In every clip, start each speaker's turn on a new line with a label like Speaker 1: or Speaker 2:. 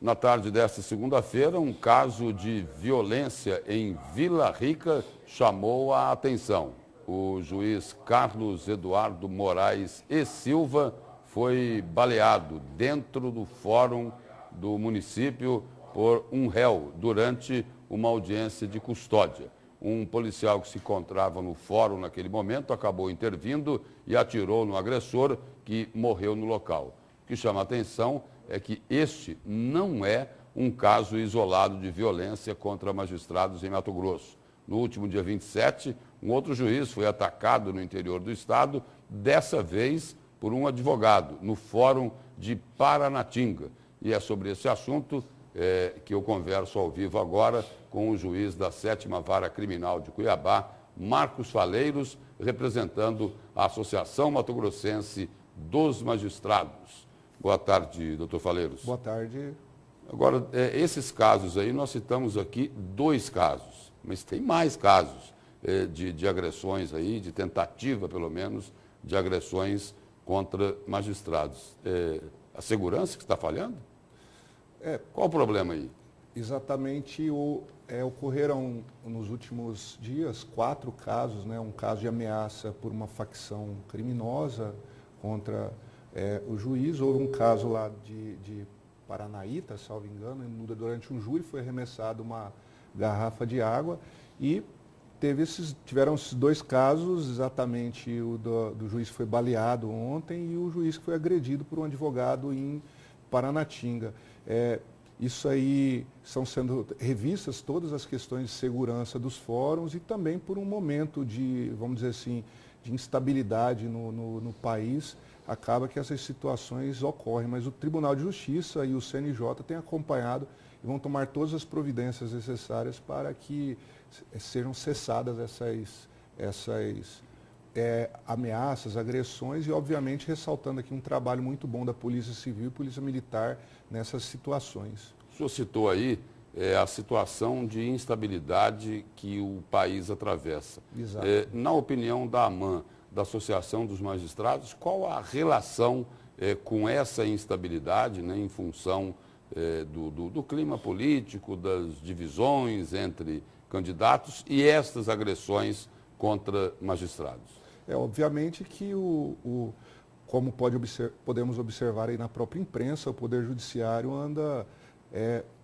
Speaker 1: Na tarde desta segunda-feira, um caso de violência em Vila Rica chamou a atenção. O juiz Carlos Eduardo Moraes e Silva foi baleado dentro do fórum do município por um réu durante uma audiência de custódia. Um policial que se encontrava no fórum naquele momento acabou intervindo e atirou no agressor, que morreu no local. O que chama a atenção é que este não é um caso isolado de violência contra magistrados em Mato Grosso. No último dia 27, um outro juiz foi atacado no interior do estado, dessa vez por um advogado, no Fórum de Paranatinga. E é sobre esse assunto que eu converso ao vivo agora com o juiz da 7ª Vara Criminal de Cuiabá, Marcos Faleiros, representando a Associação Mato Grossense dos Magistrados. Boa tarde, doutor Faleiros.
Speaker 2: Boa tarde.
Speaker 1: Agora, esses casos aí, nós citamos aqui 2 casos, mas tem mais casos de agressões aí, de tentativa, pelo menos, de agressões contra magistrados. A segurança que está falhando? Qual o problema aí?
Speaker 2: Exatamente, ocorreram nos últimos dias 4 casos, né? Um caso de ameaça por uma facção criminosa contra o juiz, houve um caso lá de Paranaíta, salvo engano, durante um júri foi arremessada uma garrafa de água e tiveram esses 2 casos, exatamente o do juiz que foi baleado ontem e o juiz que foi agredido por um advogado em Paranatinga. Isso aí estão sendo revistas todas as questões de segurança dos fóruns e também por um momento de, vamos dizer assim, de instabilidade no país, acaba que essas situações ocorrem. Mas o Tribunal de Justiça e o CNJ têm acompanhado e vão tomar todas as providências necessárias para que sejam cessadas essas ameaças, agressões e, obviamente, ressaltando aqui um trabalho muito bom da Polícia Civil e Polícia Militar nessas situações.
Speaker 1: O senhor citou aí a situação de instabilidade que o país atravessa.
Speaker 2: Exato.
Speaker 1: Na opinião da AMAN, da Associação dos Magistrados, qual a relação com essa instabilidade, né, em função do clima político, das divisões entre candidatos e estas agressões contra magistrados?
Speaker 2: Obviamente que como podemos observar aí na própria imprensa, o Poder Judiciário anda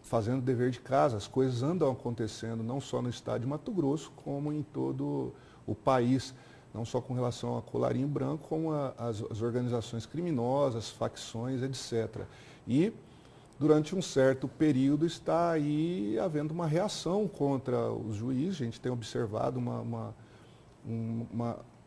Speaker 2: fazendo dever de casa. As coisas andam acontecendo não só no estado de Mato Grosso, como em todo o país, não só com relação a colarinho branco, como as organizações criminosas, facções, etc. E durante um certo período está aí havendo uma reação contra os juízes. A gente tem observado uma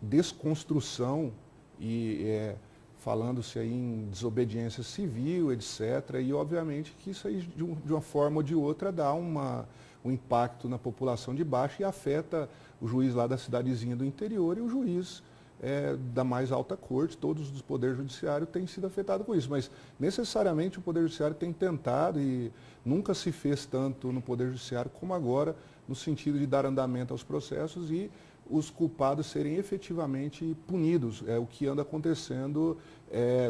Speaker 2: desconstrução e falando-se aí em desobediência civil, etc. E obviamente que isso aí de uma forma ou de outra dá um impacto na população de baixo e afeta o juiz lá da cidadezinha do interior e o juiz da mais alta corte. Todos os poderes judiciários têm sido afetados com isso, mas necessariamente o Poder Judiciário tem tentado e nunca se fez tanto no Poder Judiciário como agora, no sentido de dar andamento aos processos e os culpados serem efetivamente punidos. É o que anda acontecendo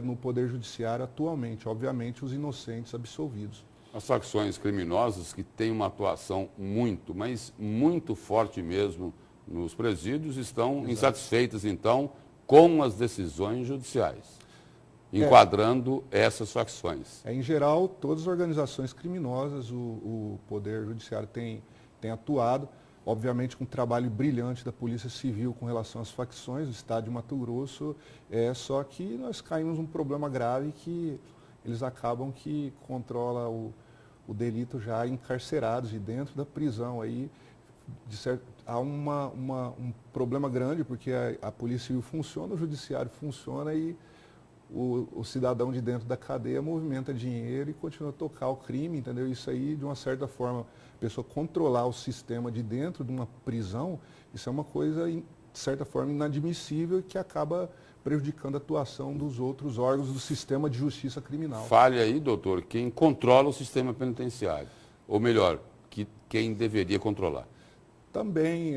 Speaker 2: no Poder Judiciário atualmente. Obviamente, os inocentes absolvidos.
Speaker 1: As facções criminosas que têm uma atuação muito, mas muito forte mesmo nos presídios, estão insatisfeitas, então, com as decisões judiciais, enquadrando essas facções.
Speaker 2: Em geral, todas as organizações criminosas, o Poder Judiciário tem atuado, obviamente com um trabalho brilhante da Polícia Civil com relação às facções do estado de Mato Grosso, só que nós caímos num problema grave que eles acabam que controla o delito já encarcerados e dentro da prisão. Aí, há um problema grande porque a Polícia Civil funciona, o Judiciário funciona e o cidadão de dentro da cadeia movimenta dinheiro e continua a tocar o crime, entendeu? Isso aí, de uma certa forma, a pessoa controlar o sistema de dentro de uma prisão, isso é uma coisa, de certa forma, inadmissível e que acaba prejudicando a atuação dos outros órgãos do sistema de justiça criminal.
Speaker 1: Fale aí, doutor, quem controla o sistema penitenciário, ou melhor, quem deveria controlar.
Speaker 2: Também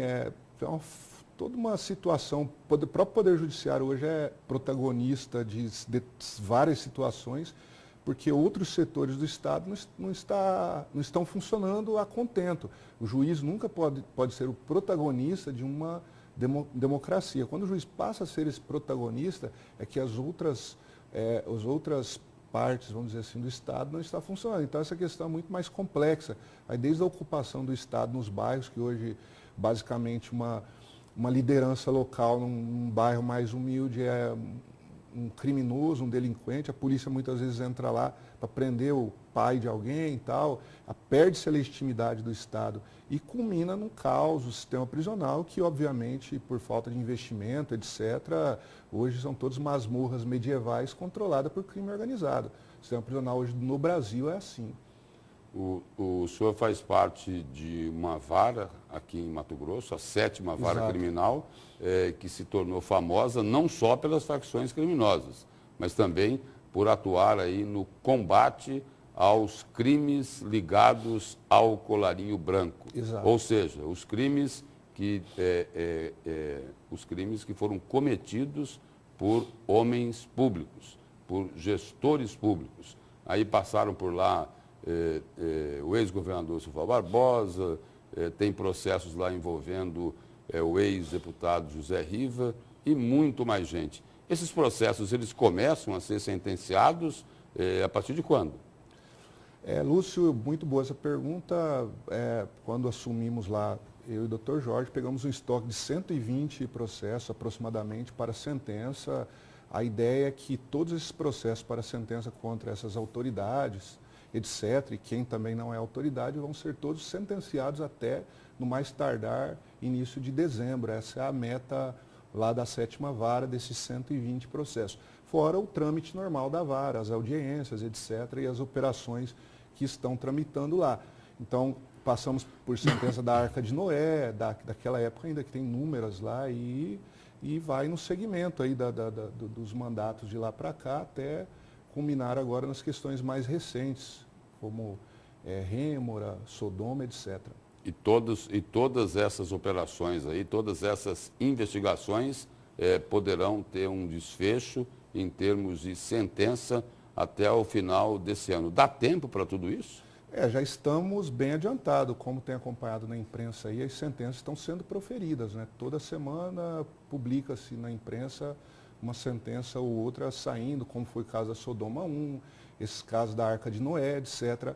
Speaker 2: toda uma situação, o próprio Poder Judiciário hoje é protagonista de várias situações, porque outros setores do Estado não estão funcionando a contento. O juiz nunca pode ser o protagonista de uma democracia. Quando o juiz passa a ser esse protagonista, é que as outras partes, vamos dizer assim, do Estado não está funcionando. Então, essa questão é muito mais complexa. Aí, desde a ocupação do Estado nos bairros, que hoje, basicamente, uma liderança local num bairro mais humilde é um criminoso, um delinquente, a polícia muitas vezes entra lá para prender o pai de alguém e tal, perde-se a legitimidade do Estado e culmina num caos, o sistema prisional, que obviamente, por falta de investimento, etc., hoje são todas masmorras medievais controladas por crime organizado. O sistema prisional hoje no Brasil é assim.
Speaker 1: O senhor faz parte de uma vara aqui em Mato Grosso, a 7ª vara
Speaker 2: Exato.
Speaker 1: criminal, que se tornou famosa não só pelas facções criminosas, mas também por atuar aí no combate aos crimes ligados ao colarinho branco.
Speaker 2: Exato.
Speaker 1: Ou seja, os crimes que foram cometidos por homens públicos, por gestores públicos. Aí passaram por lá o ex-governador Silval Barbosa, tem processos lá envolvendo o ex-deputado José Riva e muito mais gente. Esses processos, eles começam a ser sentenciados a partir de quando?
Speaker 2: Lúcio, muito boa essa pergunta. Quando assumimos lá, eu e o Dr. Jorge, pegamos um estoque de 120 processos aproximadamente para sentença. A ideia é que todos esses processos para sentença contra essas autoridades, etc., e quem também não é autoridade, vão ser todos sentenciados até, no mais tardar, início de dezembro. Essa é a meta lá da 7ª vara, desses 120 processos. Fora o trâmite normal da vara, as audiências, etc., e as operações que estão tramitando lá. Então, passamos por sentença da Arca de Noé, daquela época ainda que tem números lá, e vai no segmento aí dos mandatos de lá para cá, até culminar agora nas questões mais recentes, como Rêmora, Sodoma, etc.
Speaker 1: E todas essas operações aí, todas essas investigações poderão ter um desfecho em termos de sentença até o final desse ano. Dá tempo para tudo isso?
Speaker 2: Já estamos bem adiantados, como tem acompanhado na imprensa aí, as sentenças estão sendo proferidas, né? Toda semana publica-se na imprensa uma sentença ou outra saindo, como foi o caso da Sodoma 1, esses casos da Arca de Noé, etc.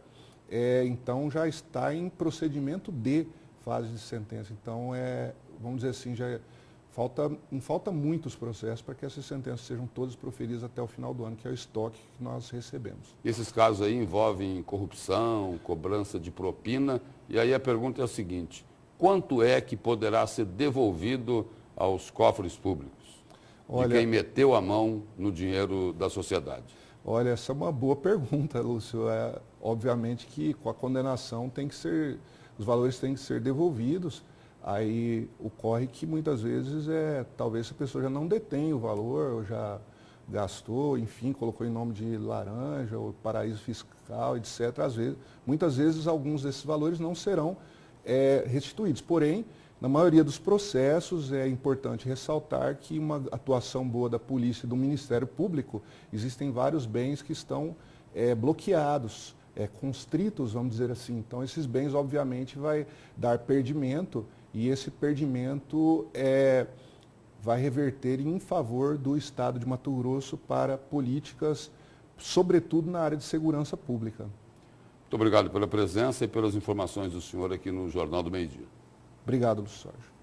Speaker 2: Então já está em procedimento de fase de sentença. Então, vamos dizer assim, não falta muitos processos para que essas sentenças sejam todas proferidas até o final do ano, que é o estoque que nós recebemos.
Speaker 1: Esses casos aí envolvem corrupção, cobrança de propina, e aí a pergunta é a seguinte: quanto é que poderá ser devolvido aos cofres públicos de quem meteu a mão no dinheiro da sociedade?
Speaker 2: Olha, essa é uma boa pergunta, Lúcio. Obviamente que com a condenação os valores têm que ser devolvidos. Aí ocorre que muitas vezes talvez a pessoa já não detém o valor, ou já gastou, enfim, colocou em nome de laranja, ou paraíso fiscal, etc. Muitas vezes alguns desses valores não serão restituídos. Porém, na maioria dos processos, é importante ressaltar que uma atuação boa da polícia e do Ministério Público, existem vários bens que estão bloqueados, constritos, vamos dizer assim. Então, esses bens, obviamente, vai dar perdimento, e esse perdimento vai reverter em favor do Estado de Mato Grosso para políticas, sobretudo na área de segurança pública.
Speaker 1: Muito obrigado pela presença e pelas informações do senhor aqui no Jornal do Meio-Dia.
Speaker 2: Obrigado, Lúcio Sérgio.